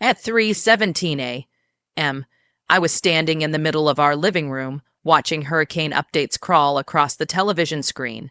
At 3:17 a.m., I was standing in the middle of our living room, watching hurricane updates crawl across the television screen.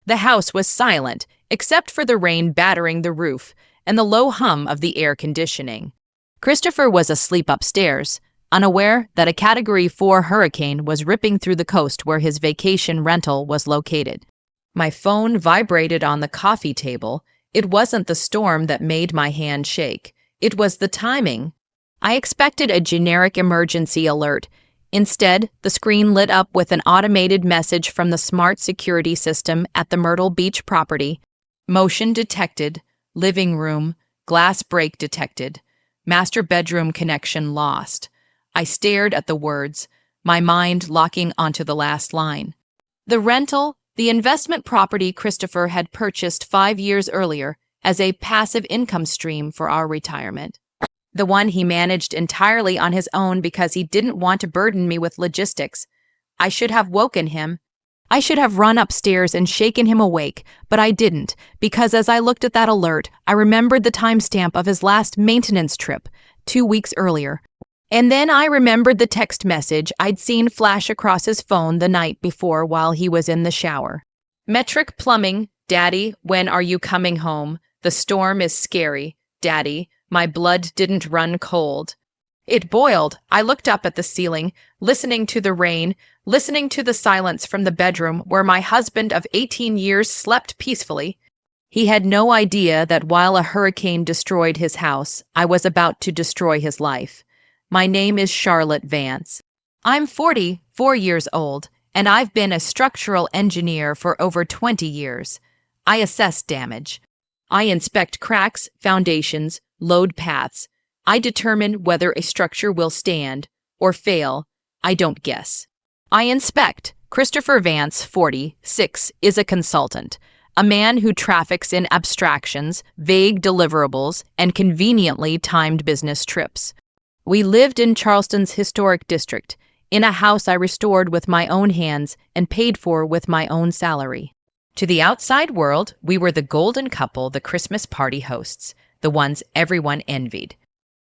The house was silent, except for the rain battering the roof and the low hum of the air conditioning. Christopher was asleep upstairs, unaware that a Category 4 hurricane was ripping through the coast where his vacation rental was located. My phone vibrated on the coffee table. It wasn't the storm that made my hand shake. It was the timing. I expected a generic emergency alert. Instead, the screen lit up with an automated message from the smart security system at the Myrtle Beach property. Motion detected, living room, glass break detected, master bedroom connection lost. I stared at the words, my mind locking onto the last line. The rental, the investment property Christopher had purchased 5 years earlier as a passive income stream for our retirement. The one he managed entirely on his own because he didn't want to burden me with logistics. I should have woken him. I should have run upstairs and shaken him awake, but I didn't, because as I looked at that alert, I remembered the timestamp of his last maintenance trip, 2 weeks earlier. And then I remembered the text message I'd seen flash across his phone the night before while he was in the shower. Metric plumbing, Daddy, when are you coming home? The storm is scary, Daddy. My blood didn't run cold. It boiled. I looked up at the ceiling, listening to the rain, listening to the silence from the bedroom where my husband of 18 years slept peacefully. He had no idea that while a hurricane destroyed his house, I was about to destroy his life. My name is Charlotte Vance. I'm 44 years old, and I've been a structural engineer for over 20 years. I assess damage. I inspect cracks, foundations, load paths. I determine whether a structure will stand or fail. I don't guess. I inspect. Christopher Vance, 46, is a consultant, a man who traffics in abstractions, vague deliverables, and conveniently timed business trips. We lived in Charleston's historic district, in a house I restored with my own hands and paid for with my own salary. To the outside world, we were the golden couple the Christmas party hosts, the ones everyone envied.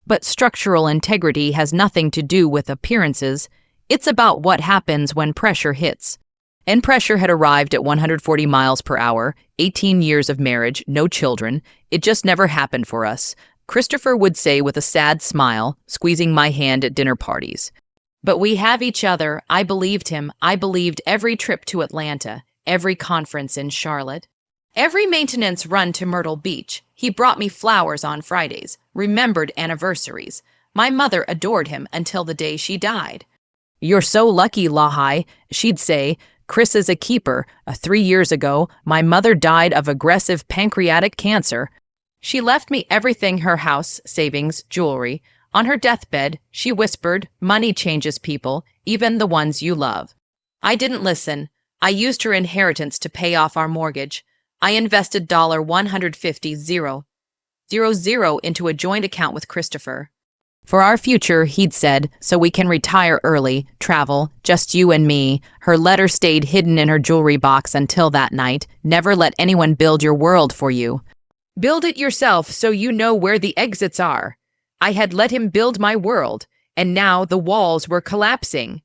But structural integrity has nothing to do with appearances. It's about what happens when pressure hits. And pressure had arrived at 140 miles per hour, 18 years of marriage, no children. It just never happened for us, Christopher would say with a sad smile, squeezing my hand at dinner parties. But we have each other. I believed him. I believed every trip to Atlanta, every conference in Charlotte, every maintenance run to Myrtle Beach. He brought me flowers on Fridays, remembered anniversaries. My mother adored him until the day she died. You're so lucky, Lahai, she'd say. Chris is a keeper. 3 years ago, my mother died of aggressive pancreatic cancer. She left me everything, her house, savings, jewelry. On her deathbed, she whispered, money changes people, even the ones you love. I didn't listen. I used her inheritance to pay off our mortgage. I invested $150,000 into a joint account with Christopher. For our future, he'd said, so we can retire early, travel, just you and me. Her letter stayed hidden in her jewelry box until that night. Never let anyone build your world for you. Build it yourself so you know where the exits are. I had let him build my world, and now the walls were collapsing.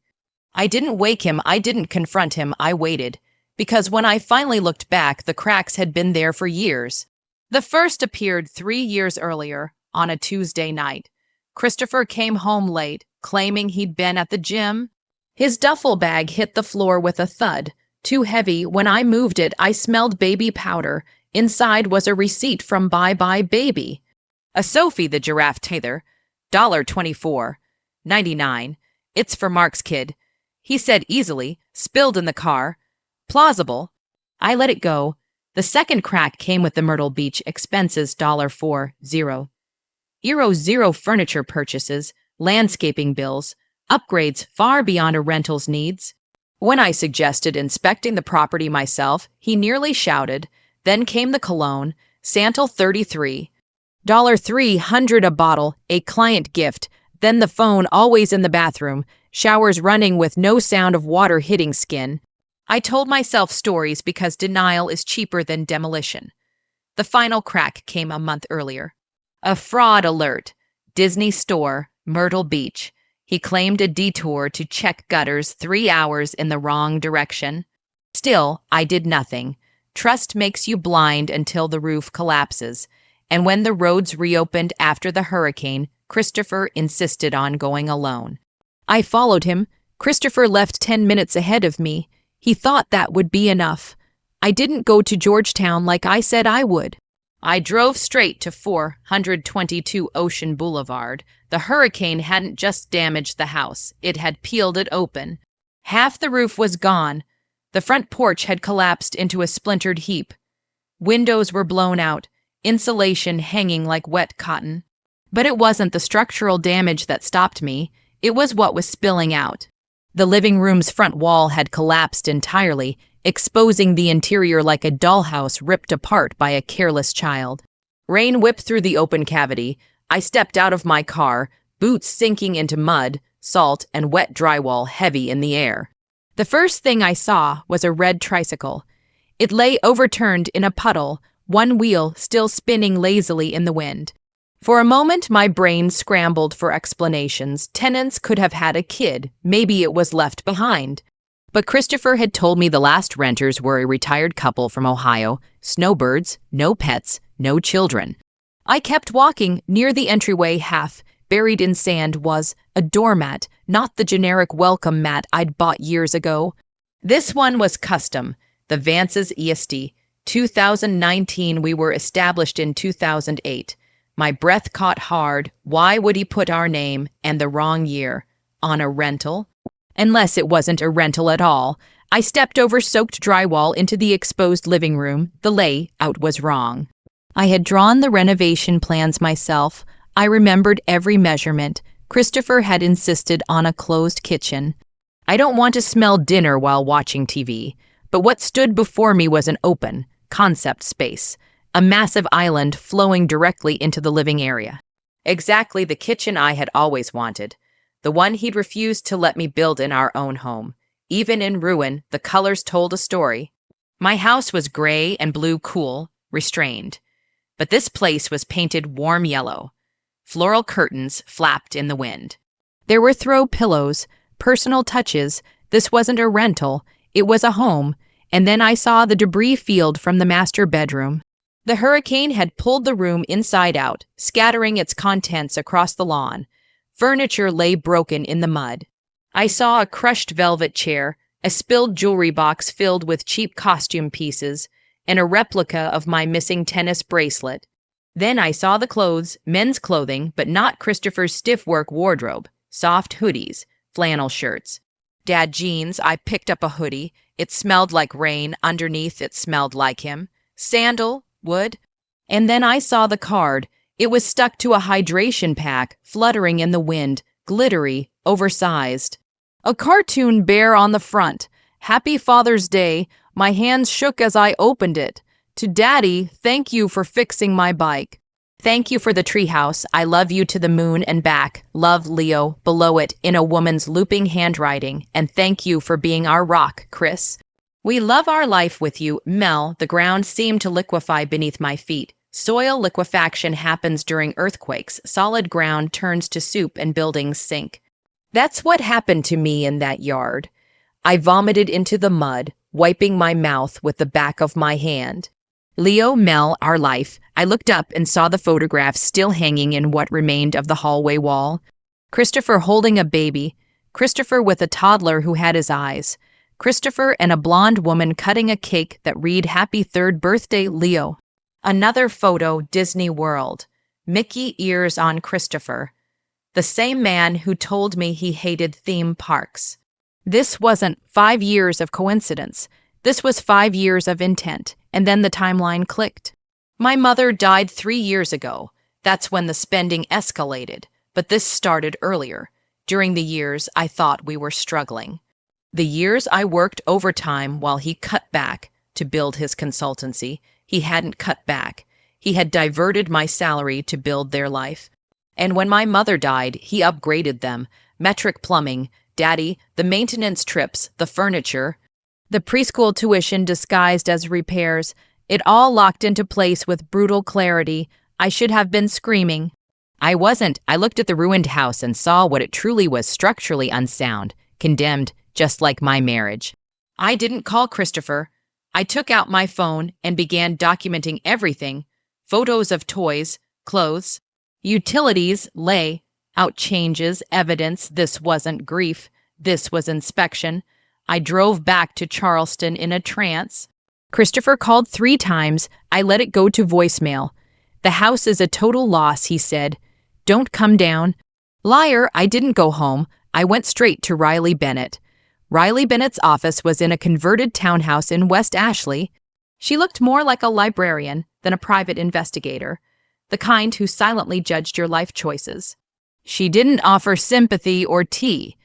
I didn't wake him. I didn't confront him. I waited. Because when I finally looked back, the cracks had been there for years. The first appeared 3 years earlier, on a Tuesday night. Christopher came home late, claiming he'd been at the gym. His duffel bag hit the floor with a thud. Too heavy. When I moved it, I smelled baby powder. Inside was a receipt from Bye Bye Baby. A Sophie the giraffe tether, $24.99. It's for Mark's kid. He said easily, spilled in the car. Plausible. I let it go. The second crack came with the Myrtle Beach expenses, $40. Furniture purchases, landscaping bills, upgrades far beyond a rental's needs. When I suggested inspecting the property myself, he nearly shouted. Then came the cologne, Santal 33, $300 a bottle, a client gift. Then the phone, always in the bathroom, showers running with no sound of water hitting skin. I told myself stories because denial is cheaper than demolition. The final crack came a month earlier. A fraud alert. Disney Store, Myrtle Beach. He claimed a detour to check gutters 3 hours in the wrong direction. Still, I did nothing. Trust makes you blind until the roof collapses. And when the roads reopened after the hurricane, Christopher insisted on going alone. I followed him. Christopher left 10 minutes ahead of me. He thought that would be enough. I didn't go to Georgetown like I said I would. I drove straight to 422 Ocean Boulevard. The hurricane hadn't just damaged the house, it had peeled it open. Half the roof was gone. The front porch had collapsed into a splintered heap. Windows were blown out, insulation hanging like wet cotton. But it wasn't the structural damage that stopped me, it was what was spilling out. The living room's front wall had collapsed entirely, exposing the interior like a dollhouse ripped apart by a careless child. Rain whipped through the open cavity. I stepped out of my car, boots sinking into mud, salt, and wet drywall heavy in the air. The first thing I saw was a red tricycle. It lay overturned in a puddle, one wheel still spinning lazily in the wind. For a moment, my brain scrambled for explanations. Tenants could have had a kid. Maybe it was left behind. But Christopher had told me the last renters were a retired couple from Ohio, snowbirds, no pets, no children. I kept walking. Near the entryway, half buried in sand, was a doormat, not the generic welcome mat I'd bought years ago. This one was custom, the Vance's EST. 2019, we were established in 2008. My breath caught hard. Why would he put our name and the wrong year on a rental? Unless it wasn't a rental at all. I stepped over soaked drywall into the exposed living room. The layout was wrong. I had drawn the renovation plans myself. I remembered every measurement. Christopher had insisted on a closed kitchen. I don't want to smell dinner while watching TV, but what stood before me was an open, concept space, a massive island flowing directly into the living area. Exactly the kitchen I had always wanted. The one he'd refused to let me build in our own home. Even in ruin, the colors told a story. My house was gray and blue, cool, restrained. But this place was painted warm yellow. Floral curtains flapped in the wind. There were throw pillows, personal touches. This wasn't a rental, it was a home. And then I saw the debris field from the master bedroom. The hurricane had pulled the room inside out, scattering its contents across the lawn. Furniture lay broken in the mud. I saw a crushed velvet chair, a spilled jewelry box filled with cheap costume pieces, and a replica of my missing tennis bracelet. Then I saw the clothes, men's clothing, but not Christopher's stiff work wardrobe, soft hoodies, flannel shirts. Dad jeans. I picked up a hoodie. It smelled like rain. Underneath, it smelled like him. Sandal, wood. And then I saw the card. It was stuck to a hydration pack, fluttering in the wind, glittery, oversized. A cartoon bear on the front. Happy Father's Day. My hands shook as I opened it. To Daddy, thank you for fixing my bike. Thank you for the treehouse. I love you to the moon and back. Love, Leo. Below it, in a woman's looping handwriting. And thank you for being our rock, Chris. We love our life with you, Mel. The ground seemed to liquefy beneath my feet. Soil liquefaction happens during earthquakes. Solid ground turns to soup and buildings sink. That's what happened to me in that yard. I vomited into the mud, wiping my mouth with the back of my hand. Leo, Mel, our life. I looked up and saw the photographs still hanging in what remained of the hallway wall. Christopher holding a baby. Christopher with a toddler who had his eyes. Christopher and a blonde woman cutting a cake that read Happy 3rd Birthday, Leo. Another photo, Disney World. Mickey ears on Christopher. The same man who told me he hated theme parks. This wasn't 5 years of coincidence. This was 5 years of intent, and then the timeline clicked. My mother died 3 years ago. That's when the spending escalated, but this started earlier. During the years I thought we were struggling. The years I worked overtime while he cut back to build his consultancy. He hadn't cut back. He had diverted my salary to build their life. And when my mother died, he upgraded them. Metric plumbing, Daddy, the maintenance trips, the furniture, the preschool tuition disguised as repairs. It all locked into place with brutal clarity. I should have been screaming. I wasn't. I looked at the ruined house and saw what it truly was: structurally unsound, condemned, just like my marriage. I didn't call Christopher. I took out my phone and began documenting everything: photos of toys, clothes, utilities, out changes, evidence. This wasn't grief. This was inspection. I drove back to Charleston in a trance. Christopher called 3 times. I let it go to voicemail. The house is a total loss, he said. Don't come down. Liar, I didn't go home. I went straight to Riley Bennett. Riley Bennett's office was in a converted townhouse in West Ashley. She looked more like a librarian than a private investigator, the kind who silently judged your life choices. She didn't offer sympathy or tea.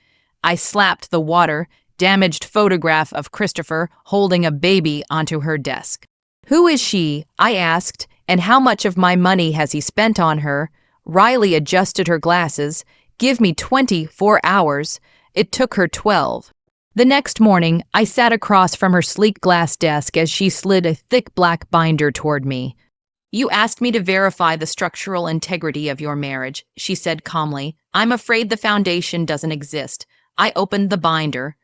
I slapped the damaged photograph of Christopher holding a baby onto her desk. Who is she? I asked, and how much of my money has he spent on her? Riley adjusted her glasses. Give me 24 hours. It took her 12. The next morning, I sat across from her sleek glass desk as she slid a thick black binder toward me. You asked me to verify the structural integrity of your marriage, she said calmly. I'm afraid the foundation doesn't exist. I opened the binder.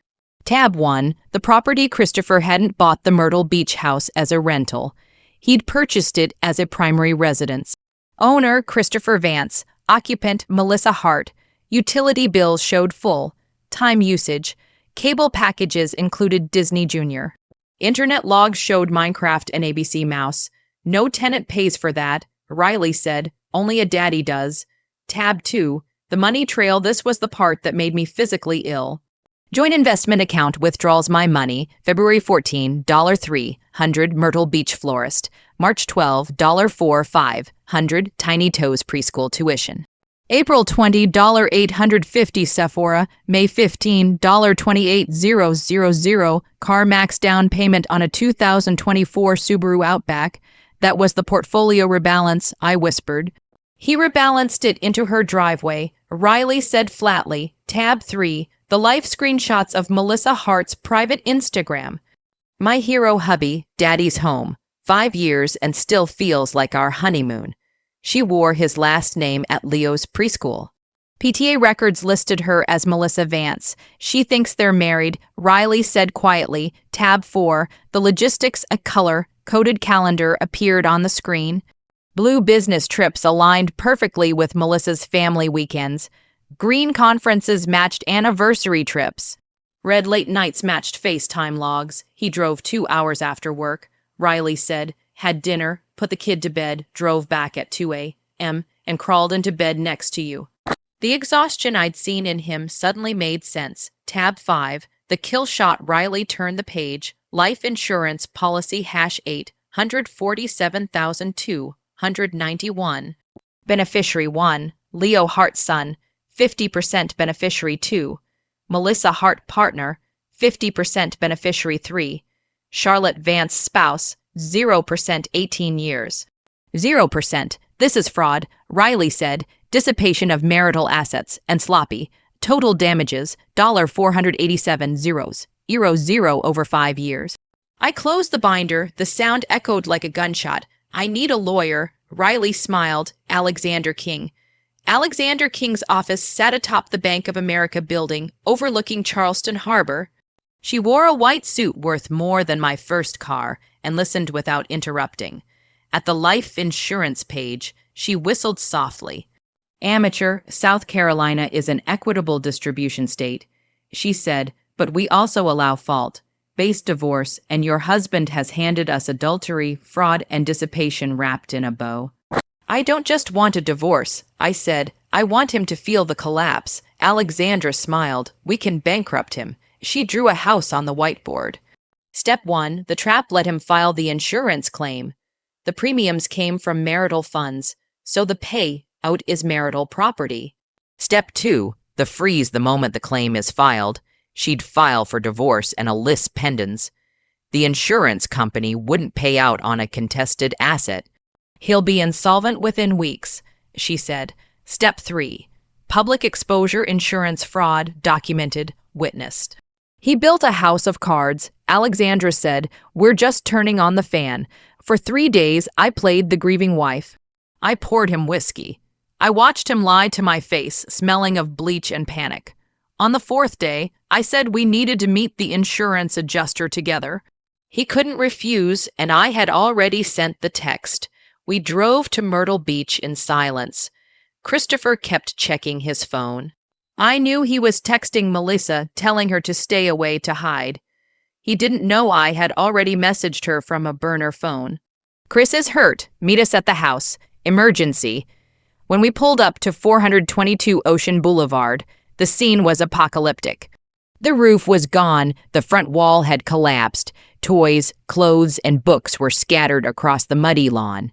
Tab 1, the property. Christopher hadn't bought the Myrtle Beach house as a rental. He'd purchased it as a primary residence. Owner, Christopher Vance. Occupant, Melissa Hart. Utility bills showed full. Time usage. Cable packages included Disney Junior. Internet logs showed Minecraft and ABC Mouse. No tenant pays for that, Riley said. Only a daddy does. Tab 2, the money trail. This was the part that made me physically ill. Joint investment account withdrawals. My money. February 14, $300, Myrtle Beach florist. March 12, $4,500, Tiny Toes preschool tuition. April 20, $850, Sephora. May 15, $28,000, CarMax down payment on a 2024 Subaru Outback. That was the portfolio rebalance, I whispered. He rebalanced it into her driveway, Riley said flatly. Tab 3, the life screenshots of Melissa Hart's private Instagram. My hero hubby, daddy's home. 5 years and still feels like our honeymoon. She wore his last name at Leo's preschool. PTA records listed her as Melissa Vance. She thinks they're married, Riley said quietly. Tab 4, the logistics, a color-coded calendar appeared on the screen. Blue business trips aligned perfectly with Melissa's family weekends. Green conferences matched anniversary trips. Red late nights matched FaceTime logs. He drove 2 hours after work, Riley said, had dinner, put the kid to bed, drove back at 2 a.m., and crawled into bed next to you. The exhaustion I'd seen in him suddenly made sense. Tab 5, the kill shot. Riley turned the page. Life insurance policy $847,291. Beneficiary 1, Leo Hart son, 50% beneficiary 2. Melissa Hart partner, 50% beneficiary 3. Charlotte Vance spouse, 0% 18 years. 0%. This is fraud, Riley said. Dissipation of marital assets and sloppy. Total damages, $487 0 over 5 years. I closed the binder. The sound echoed like a gunshot. I need a lawyer, Riley smiled. Alexander King. Alexander King's office sat atop the Bank of America building, overlooking Charleston Harbor. She wore a white suit worth more than my first car and listened without interrupting. At the life insurance page, she whistled softly. Amateur, South Carolina is an equitable distribution state, she said, but we also allow fault-based divorce, and your husband has handed us adultery, fraud, and dissipation wrapped in a bow. I don't just want a divorce, I said. I want him to feel the collapse. Alexandra smiled. We can bankrupt him. She drew a house on the whiteboard. Step 1, the trap let him file the insurance claim. The premiums came from marital funds, so the payout is marital property. Step 2, the freeze the moment the claim is filed. She'd file for divorce and a lis pendens. The insurance company wouldn't pay out on a contested asset. He'll be insolvent within weeks, she said. Step 3, public exposure insurance fraud documented, witnessed. He built a house of cards, Alexandra said. We're just turning on the fan. For 3 days, I played the grieving wife. I poured him whiskey. I watched him lie to my face, smelling of bleach and panic. On the fourth day, I said we needed to meet the insurance adjuster together. He couldn't refuse, and I had already sent the text. We drove to Myrtle Beach in silence. Christopher kept checking his phone. I knew he was texting Melissa, telling her to stay away to hide. He didn't know I had already messaged her from a burner phone. Chris is hurt. Meet us at the house. Emergency. When we pulled up to 422 Ocean Boulevard, the scene was apocalyptic. The roof was gone, the front wall had collapsed. Toys, clothes, and books were scattered across the muddy lawn.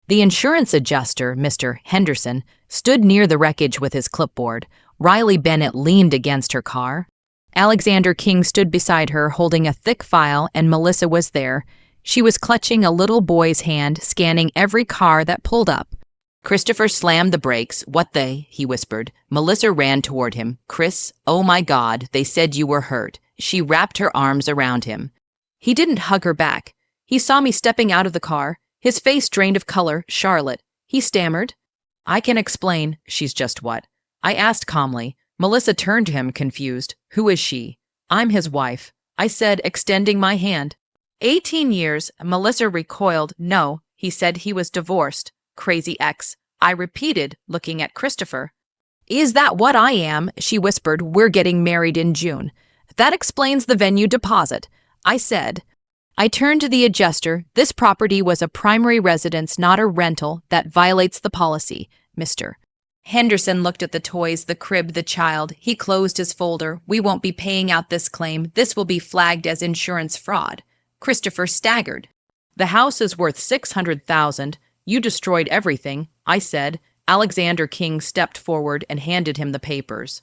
The insurance adjuster, Mr. Henderson, stood near the wreckage with his clipboard. Riley Bennett leaned against her car. Alexander King stood beside her, holding a thick file, and Melissa was there. She was clutching a little boy's hand, scanning every car that pulled up. Christopher slammed the brakes. "What they?" he whispered. Melissa ran toward him. "Chris, oh my God, they said you were hurt." She wrapped her arms around him. He didn't hug her back. He saw me stepping out of the car, his face drained of color. "Charlotte," he stammered. "I can explain. She's just what?" I asked calmly. Melissa turned to him, confused. "Who is she?" "I'm his wife," I said, extending my hand. 18 years, Melissa recoiled. "No," he said, "he was divorced." "Crazy ex," I repeated, looking at Christopher. "Is that what I am?" she whispered. "We're getting married in June." "That explains the venue deposit," I said. I turned to the adjuster. "This property was a primary residence, not a rental. That violates the policy, Mr. Henderson looked at the toys, the crib, the child. He closed his folder. "We won't be paying out this claim. This will be flagged as insurance fraud." Christopher staggered. "The house is worth $600,000. You destroyed everything," I said. Alexander King stepped forward and handed him the papers.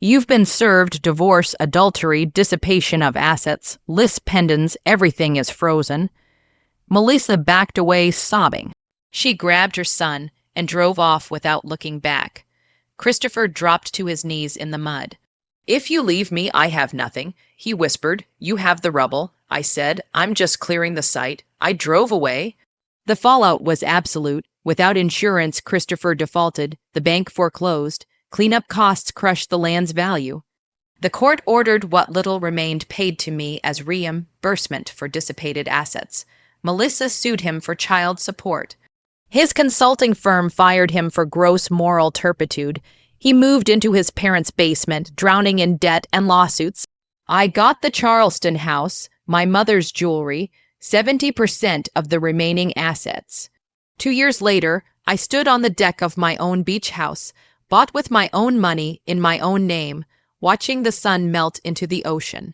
"You've been served divorce, adultery, dissipation of assets, lis pendens, everything is frozen." Melissa backed away, sobbing. She grabbed her son and drove off without looking back. Christopher dropped to his knees in the mud. "If you leave me, I have nothing," he whispered. "You have the rubble," I said. "I'm just clearing the site." I drove away. The fallout was absolute. Without insurance, Christopher defaulted. The bank foreclosed. Cleanup costs crushed the land's value. The court ordered what little remained paid to me as reimbursement for dissipated assets. Melissa sued him for child support. His consulting firm fired him for gross moral turpitude. He moved into his parents' basement, drowning in debt and lawsuits. I got the Charleston house, my mother's jewelry, 70% of the remaining assets. 2 years later, I stood on the deck of my own beach house, bought with my own money in my own name, watching the sun melt into the ocean.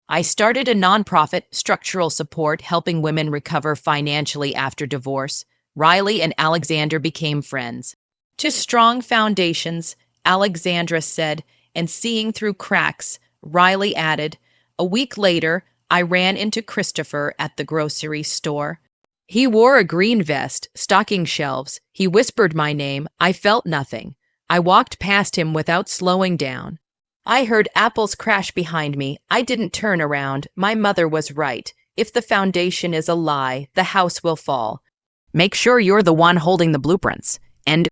I started a nonprofit, Structural Support, helping women recover financially after divorce. Riley and Alexander became friends. "To strong foundations," Alexandra said, and seeing through cracks, Riley added. A week later, I ran into Christopher at the grocery store. He wore a green vest, stocking shelves. He whispered my name. I felt nothing. I walked past him without slowing down. I heard apples crash behind me. I didn't turn around. My mother was right. If the foundation is a lie, the house will fall. Make sure you're the one holding the blueprints. And